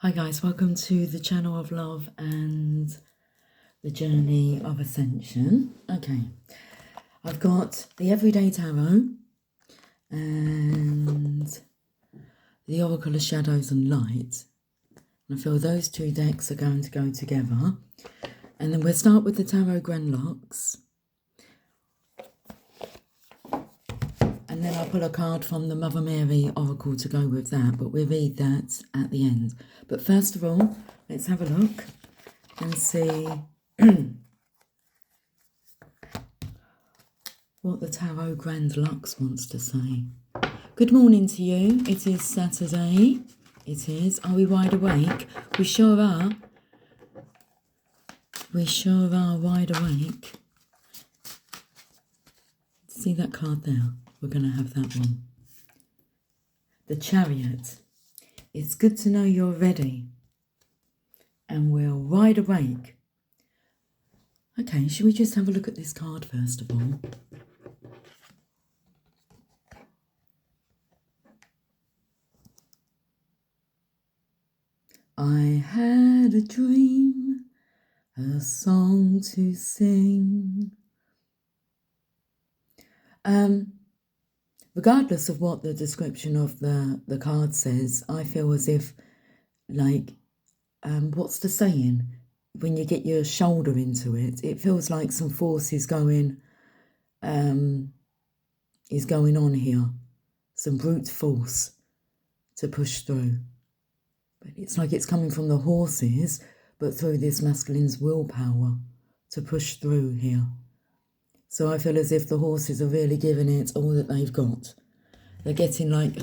Hi guys, welcome to the channel of love and the journey of ascension. Okay, I've got the Everyday Tarot and the Oracle of Shadows and Light. And I feel those two decks are going to go together. And then we'll start with the Tarot Grenlocks. And then I'll pull a card from the Mother Mary Oracle to go with that, but we'll read that at the end. But first of all, let's have a look and see what the Tarot Grenlocks wants to say. Good morning to you. It is Saturday. It is. Are we wide awake? We sure are. We sure are wide awake. See that card there? We're going to have that one. The Chariot. It's good to know you're ready. And we're wide awake. Okay, should we just have a look at this card first of all? I had a dream, a song to sing. Regardless of what the description of the card says, I feel as if, like, what's the saying? When you get your shoulder into it, it feels like some force is going on here. Some brute force to push through. But it's like it's coming from the horses, but through this masculine's willpower to push through here. So I feel as if the horses are really giving it all that they've got. They're getting like,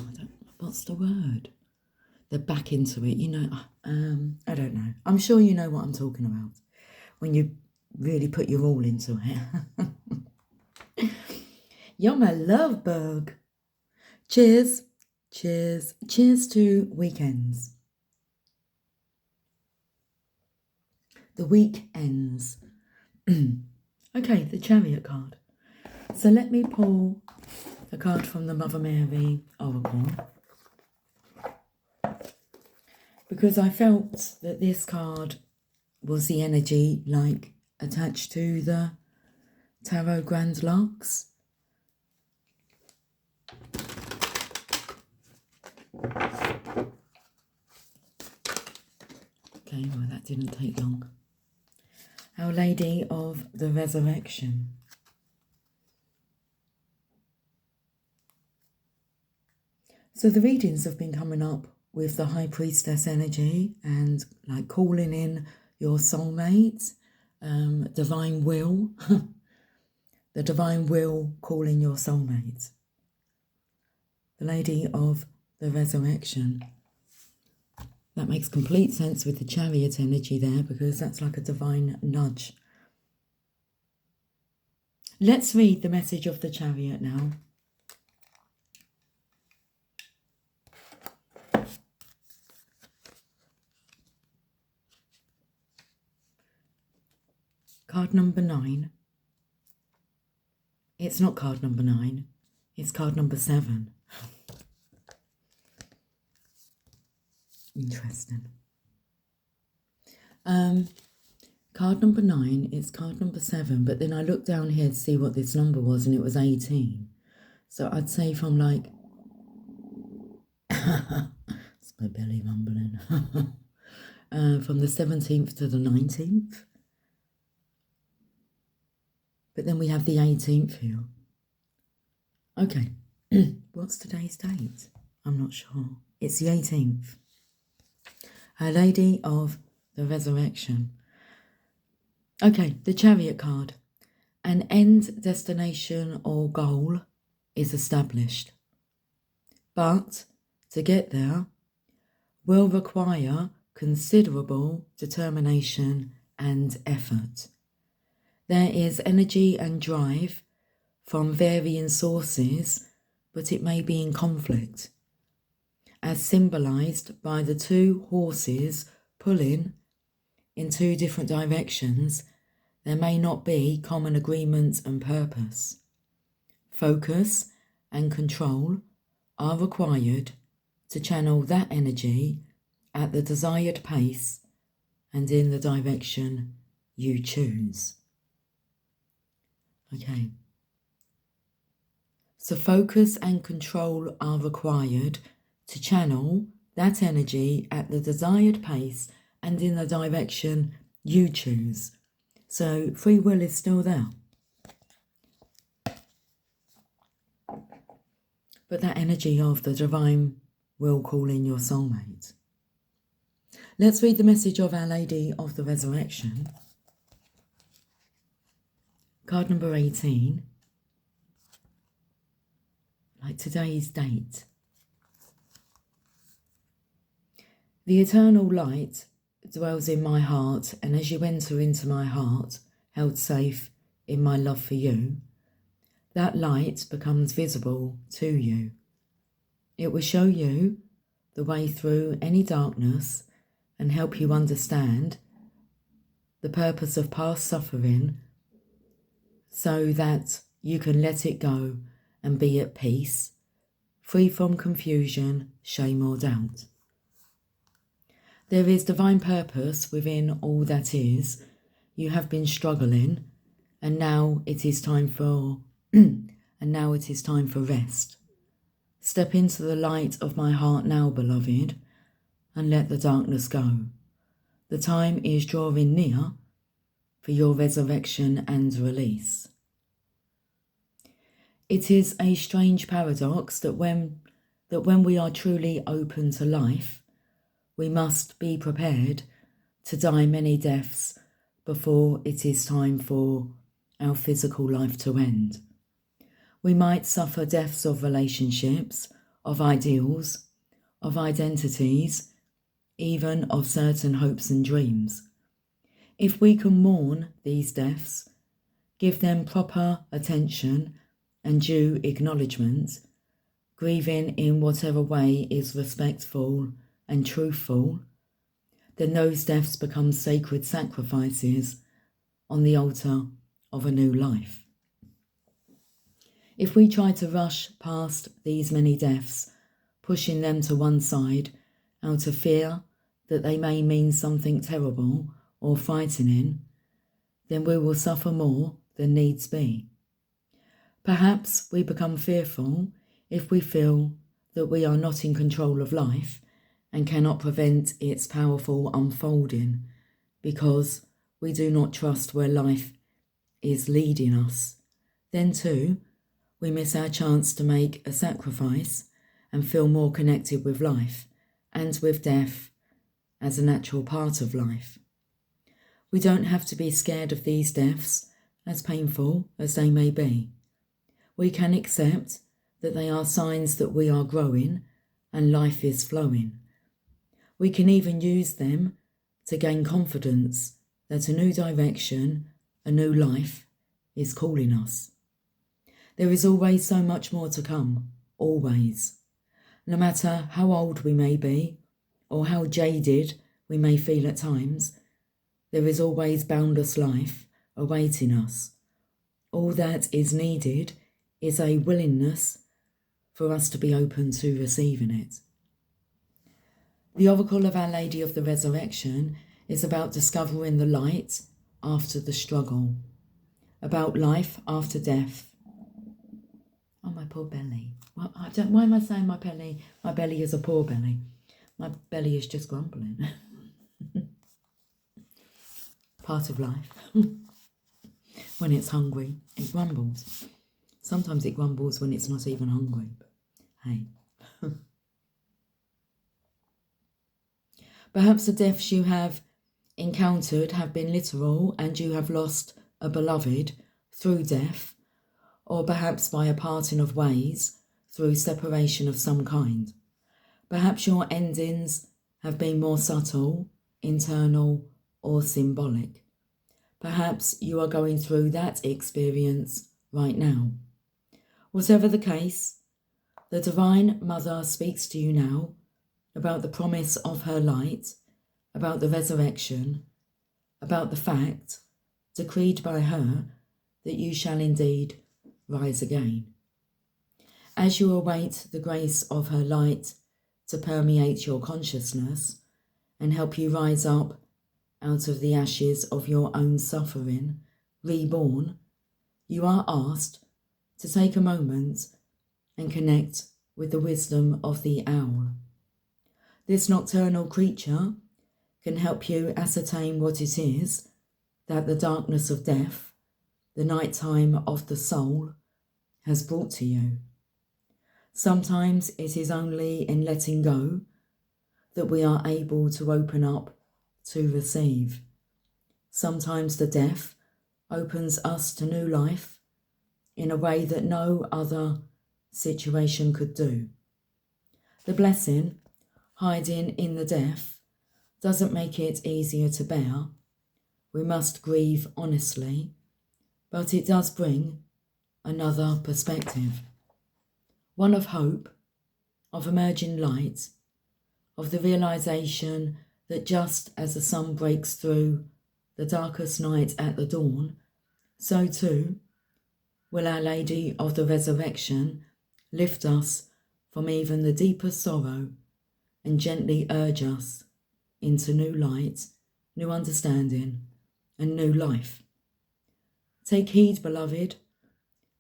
what's the word? They're back into it, you know. I don't know. I'm sure you know what I'm talking about when you really put your all into it. You're my love bug. Cheers. Cheers. Cheers to weekends. The week ends. Okay, the Chariot card. So let me pull a card from the Mother Mary Oracle, because I felt that this card was the energy like attached to the Tarot Grenlocks. Okay, well that didn't take long. Our Lady of the Resurrection. So the readings have been coming up with the High Priestess energy and like calling in your soulmate, divine will, the divine will calling your soulmate. The Lady of the Resurrection. That makes complete sense with the Chariot energy there, because that's like a divine nudge. Let's read the message of the Chariot now. Card number 9. It's not card number 9. It's card number 7. Interesting. Card number 9, it's card number 7, but then I looked down here to see what this number was and it was 18. So I'd say from like, it's my belly rumbling, from the 17th to the 19th. But then we have the 18th here. Okay, what's today's date? I'm not sure. It's the 18th. Our Lady of the Resurrection. Okay, the Chariot card. An end, destination or goal is established. But to get there will require considerable determination and effort. There is energy and drive from varying sources, but it may be in conflict, as symbolized by the two horses pulling in two different directions. There may not be common agreement and purpose. Focus and control are required to channel that energy at the desired pace and in the direction you choose. Okay. So focus and control are required to channel that energy at the desired pace and in the direction you choose. So free will is still there. But that energy of the divine will call in your soulmate. Let's read the message of Our Lady of the Resurrection. Card number 18. Like today's date. The eternal light dwells in my heart, and as you enter into my heart, held safe in my love for you, that light becomes visible to you. It will show you the way through any darkness and help you understand the purpose of past suffering so that you can let it go and be at peace, free from confusion, shame or doubt. There is divine purpose within all that is. You have been struggling, and now it is time for rest. Step into the light of my heart now, beloved, and let the darkness go. The time is drawing near for your resurrection and release. It is a strange paradox that when we are truly open to life, we must be prepared to die many deaths before it is time for our physical life to end. We might suffer deaths of relationships, of ideals, of identities, even of certain hopes and dreams. If we can mourn these deaths, give them proper attention and due acknowledgement, grieving in whatever way is respectful and truthful, then those deaths become sacred sacrifices on the altar of a new life. If we try to rush past these many deaths, pushing them to one side out of fear that they may mean something terrible or frightening, then we will suffer more than needs be. Perhaps we become fearful if we feel that we are not in control of life and cannot prevent its powerful unfolding because we do not trust where life is leading us. Then too, we miss our chance to make a sacrifice and feel more connected with life and with death as a natural part of life. We don't have to be scared of these deaths, as painful as they may be. We can accept that they are signs that we are growing and life is flowing. We can even use them to gain confidence that a new direction, a new life is calling us. There is always so much more to come, always. No matter how old we may be or how jaded we may feel at times, there is always boundless life awaiting us. All that is needed is a willingness for us to be open to receiving it. The Oracle of Our Lady of the Resurrection is about discovering the light after the struggle, about life after death. Oh, my poor belly. Well, why am I saying my belly? My belly is a poor belly. My belly is just grumbling. Part of life. When it's hungry, it grumbles. Sometimes it grumbles when it's not even hungry. But hey. Perhaps the deaths you have encountered have been literal and you have lost a beloved through death, or perhaps by a parting of ways through separation of some kind. Perhaps your endings have been more subtle, internal, or symbolic. Perhaps you are going through that experience right now. Whatever the case, the Divine Mother speaks to you now about the promise of her light, about the resurrection, about the fact, decreed by her, that you shall indeed rise again. As you await the grace of her light to permeate your consciousness, and help you rise up out of the ashes of your own suffering, reborn, you are asked to take a moment and connect with the wisdom of the owl. This nocturnal creature can help you ascertain what it is that the darkness of death, the night time of the soul, has brought to you. Sometimes it is only in letting go that we are able to open up to receive. Sometimes the death opens us to new life in a way that no other situation could do. The blessing hiding in the death doesn't make it easier to bear. We must grieve honestly, but it does bring another perspective. One of hope, of emerging light, of the realization that just as the sun breaks through the darkest night at the dawn, so too will Our Lady of the Resurrection lift us from even the deepest sorrow and gently urge us into new light, new understanding, and new life. Take heed, beloved.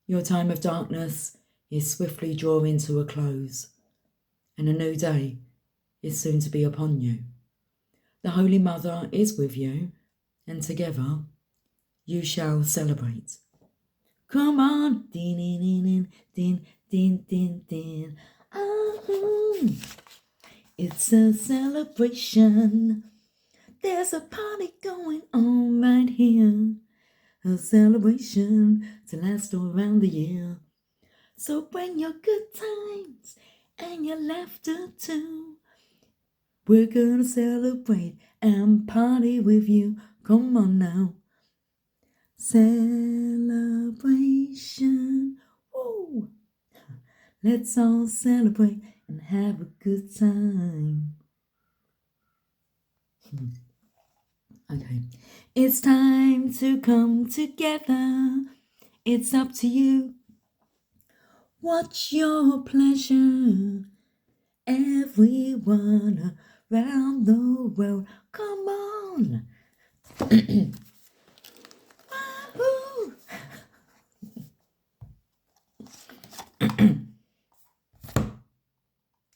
Your time of darkness is swiftly drawing to a close, and a new day is soon to be upon you. The Holy Mother is with you, and together you shall celebrate. Come on, din din din din din din. It's a celebration. There's a party going on right here. A celebration to last around the year. So bring your good times and your laughter too. We're gonna celebrate and party with you. Come on now. Celebration. Woo! Let's all celebrate and have a good time. Okay. It's time to come together. It's up to you. What's your pleasure? Everyone around the world, come on. Wahoo!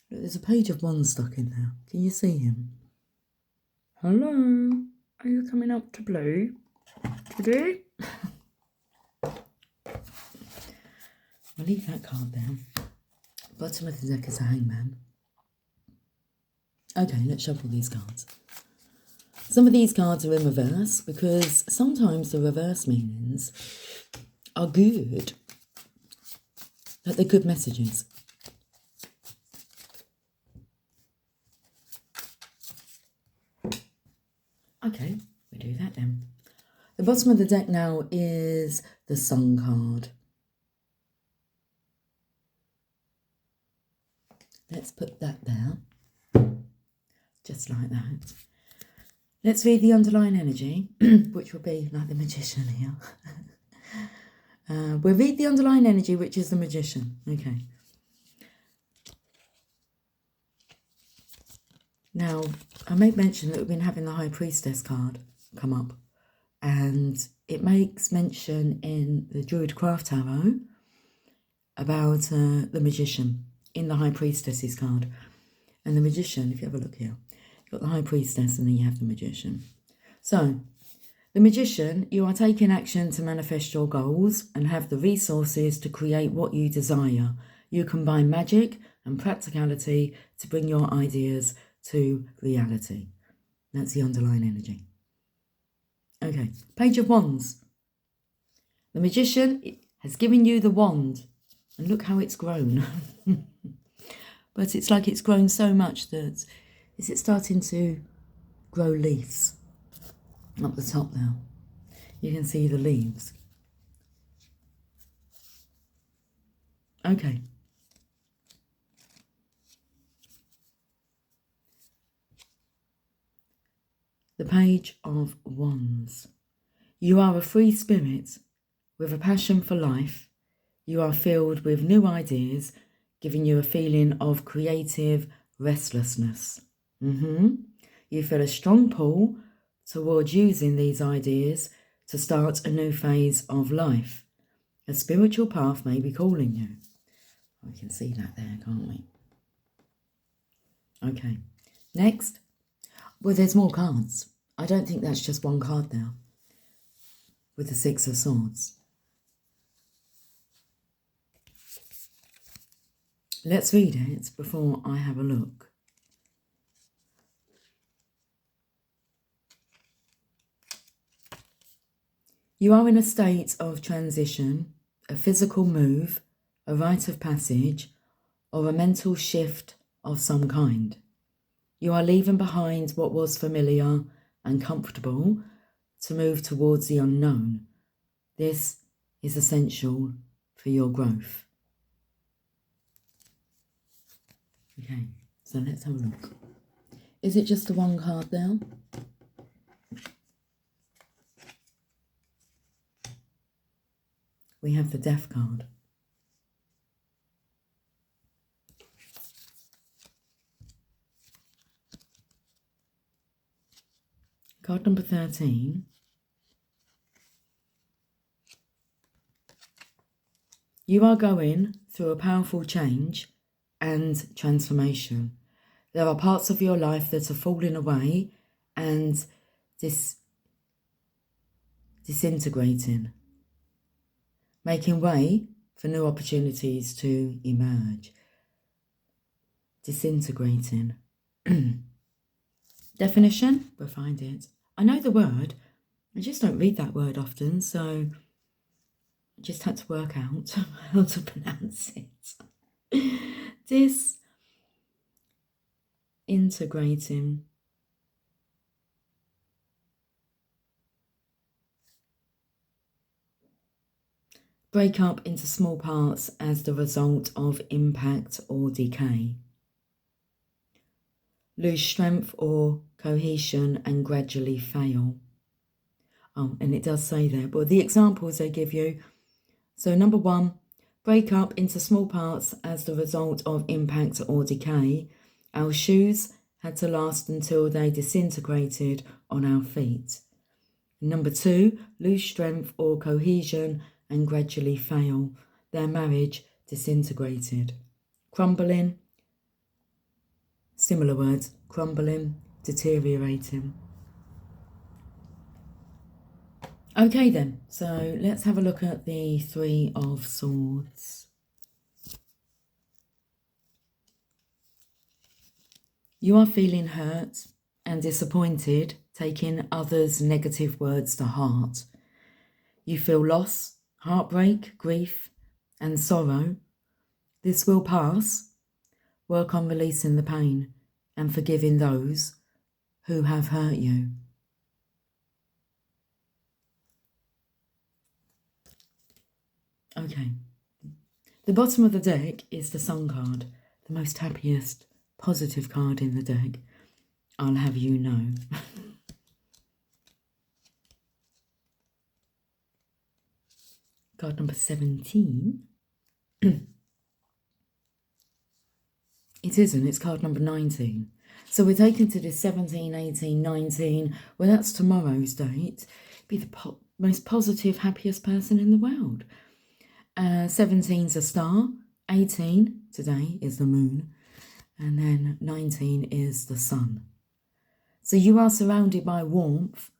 There's a page of one stuck in there. Can you see him? Hello? Are you coming up to play today? I'll leave that card there. Bottom of the deck is a hangman. Okay, let's shuffle these cards. Some of these cards are in reverse because sometimes the reverse meanings are good, that they're good messages. Okay, we do that then. The bottom of the deck now is the Sun card. Let's put that there, just like that. Let's read the underlying energy, which will be like the Magician here. We'll read the underlying energy, which is the Magician. Okay. Now, I made mention that we've been having the High Priestess card come up, and it makes mention in the Druidcraft Tarot about the Magician in the High Priestess's card. And the Magician, if you have a look here, you've got the High Priestess and then you have the Magician. So, the Magician, you are taking action to manifest your goals and have the resources to create what you desire. You combine magic and practicality to bring your ideas to reality. That's the underlying energy. Okay, Page of Wands. The Magician has given you the wand, and look how it's grown. But it's like it's grown so much that, is it starting to grow leaves? Up the top now. You can see the leaves. Okay. The Page of Wands. You are a free spirit with a passion for life. You are filled with new ideas, giving you a feeling of creative restlessness. You You feel a strong pull towards using these ideas to start a new phase of life. A spiritual path may be calling you. We can see that there, can't we? Okay, next. Well, there's more cards. I don't think that's just one card now. With the Six of Swords. Let's read it before I have a look. You are in a state of transition, a physical move, a rite of passage, or a mental shift of some kind. You are leaving behind what was familiar and comfortable to move towards the unknown. This is essential for your growth. Okay, so let's have a look. Is it just the one card now? We have the Death card. Card number 13. You are going through a powerful change and transformation. There are parts of your life that are falling away and disintegrating, making way for new opportunities to emerge. Disintegrating. Definition, we'll find it. I know the word, I just don't read that word often, so I just had to work out how to pronounce it. Disintegrating. Break up into small parts as the result of impact or decay. Lose strength or cohesion and gradually fail. Oh, and it does say there, but the examples they give you. So number 1, break up into small parts as the result of impact or decay. Our shoes had to last until they disintegrated on our feet. Number 2, lose strength or cohesion and gradually fail. Their marriage disintegrated. Crumbling. Similar words, crumbling, deteriorating. Okay then, so let's have a look at the Three of Swords. You are feeling hurt and disappointed, taking others' negative words to heart. You feel loss, heartbreak, grief, and sorrow. This will pass. Work on releasing the pain and forgiving those who have hurt you. Okay. The bottom of the deck is the Sun card, the most happiest, positive card in the deck. I'll have you know. Card number 17. It isn't, it's card number 19. So we're taken to this 17, 18, 19. Well, that's tomorrow's date. Be the most positive, happiest person in the world. 17's a star. 18 today is the moon. And then 19 is the sun. So you are surrounded by warmth,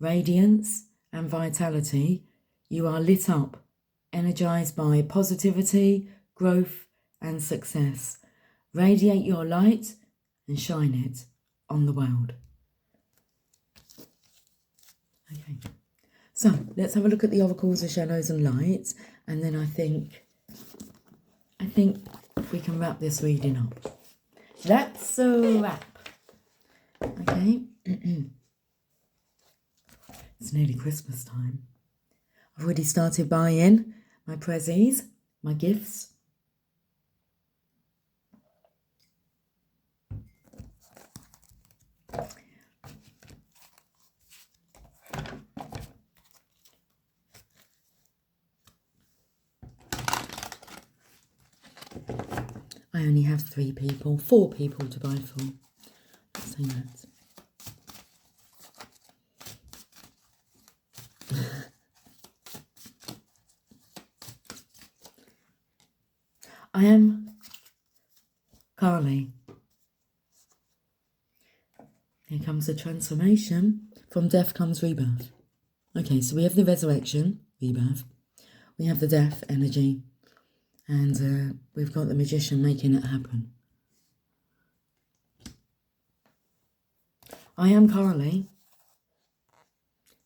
radiance, and vitality. You are lit up, energized by positivity, growth, and success. Radiate your light and shine it on the world. Okay, so let's have a look at the oracles of shadows and lights, and then I think we can wrap this reading up. That's a wrap. Okay. It's nearly Christmas time. I've already started buying my prezzies, my gifts. I only have 4 people to buy for. Let's say that. I am Kali. Here comes the transformation. From death comes rebirth. Okay, so we have the resurrection, rebirth. We have the death energy. And we've got the magician making it happen. I am Kali.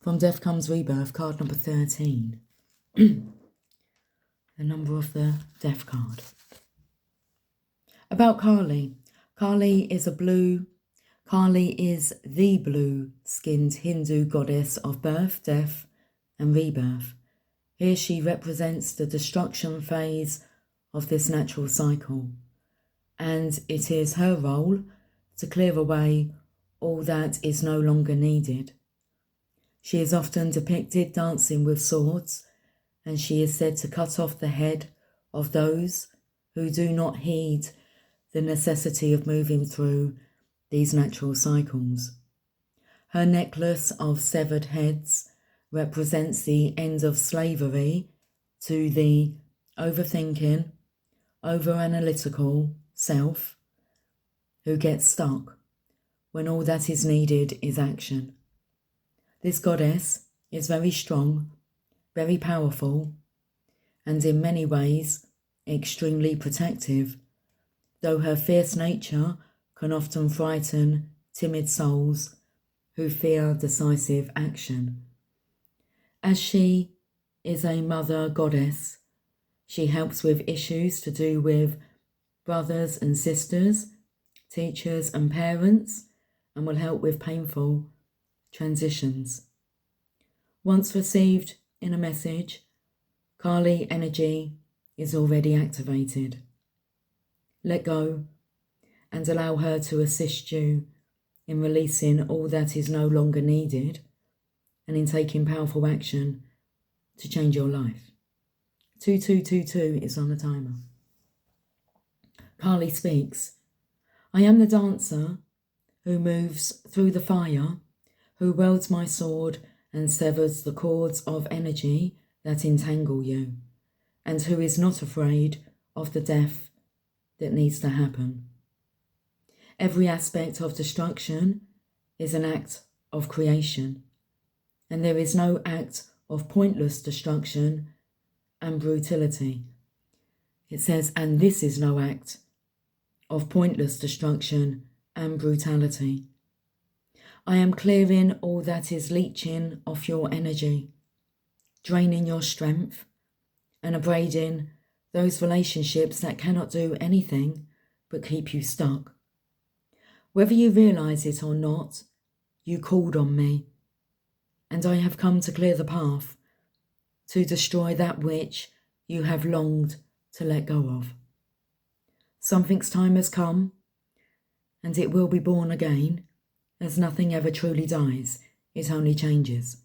From death comes rebirth, card number 13. The number of the death card. About Kali. Kali is the blue-skinned Hindu goddess of birth, death, and rebirth. Here she represents the destruction phase of this natural cycle, and it is her role to clear away all that is no longer needed. She is often depicted dancing with swords, and she is said to cut off the head of those who do not heed the necessity of moving through these natural cycles. Her necklace of severed heads represents the end of slavery to the overthinking, over-analytical self who gets stuck when all that is needed is action. This goddess is very strong, very powerful, and in many ways extremely protective, though her fierce nature can often frighten timid souls who fear decisive action. As she is a mother goddess, she helps with issues to do with brothers and sisters, teachers and parents, and will help with painful transitions. Once received in a message, Kali energy is already activated. Let go and allow her to assist you in releasing all that is no longer needed and in taking powerful action to change your life. 2222 is on the timer. Kali speaks. I am the dancer who moves through the fire, who wields my sword and severs the cords of energy that entangle you, and who is not afraid of the death that needs to happen. Every aspect of destruction is an act of creation, and there is no act of pointless destruction and brutality. It says, and this is no act of pointless destruction and brutality. I am clearing all that is leeching off your energy, draining your strength, and abrading those relationships that cannot do anything but keep you stuck. Whether you realise it or not, you called on me, and I have come to clear the path, to destroy that which you have longed to let go of. Something's time has come, and it will be born again, as nothing ever truly dies, it only changes.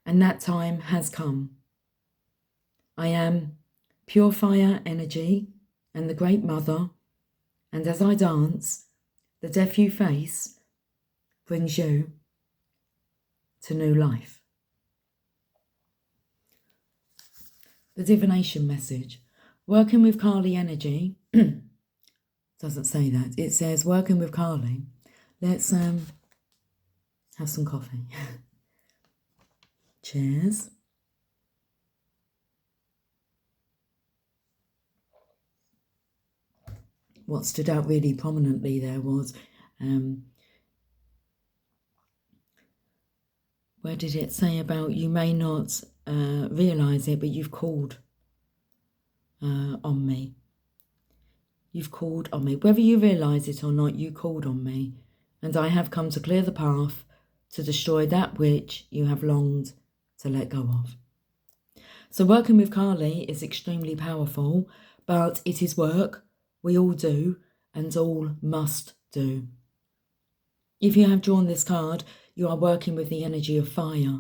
And that time has come. I am pure fire energy and the Great Mother, and as I dance, the death you face brings you to new life. The divination message. Working with Kali energy, doesn't say that. It says working with Kali. Let's have some coffee. Cheers. What stood out really prominently there was, where did it say about you may not realise it, but you've called on me. You've called on me. Whether you realise it or not, you called on me, and I have come to clear the path to destroy that which you have longed to let go of. So working with Kali is extremely powerful, but it is work we all do and all must do. If you have drawn this card, you are working with the energy of fire.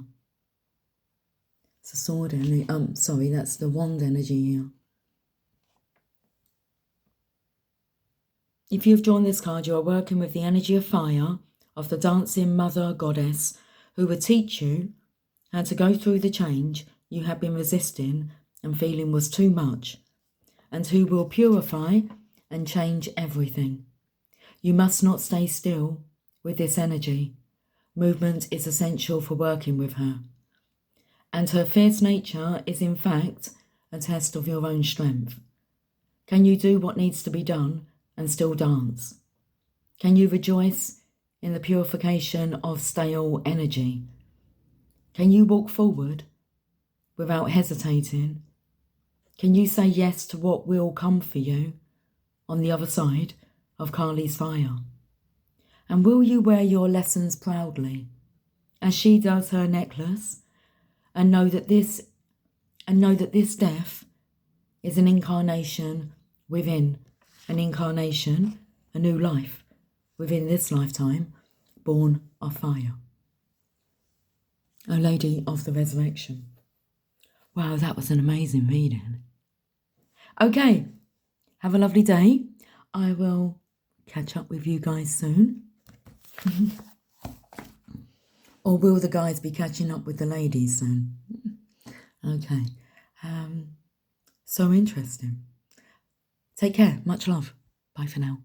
It's a sword energy. That's the wand energy here. If you've drawn this card, you are working with the energy of fire, of the dancing mother goddess, who will teach you how to go through the change you have been resisting and feeling was too much, and who will purify and change everything. You must not stay still with this energy. Movement is essential for working with her. And her fierce nature is in fact a test of your own strength. Can you do what needs to be done and still dance? Can you rejoice in the purification of stale energy? Can you walk forward without hesitating? Can you say yes to what will come for you on the other side of Kali's fire? And will you wear your lessons proudly, as she does her necklace, and know that this death is an incarnation within an incarnation, a new life within this lifetime, born of fire. O Lady of the Resurrection. Wow, that was an amazing reading. Okay, have a lovely day. I will catch up with you guys soon. Or will the guys be catching up with the ladies soon? Okay. So interesting. Take care. Much love. Bye for now.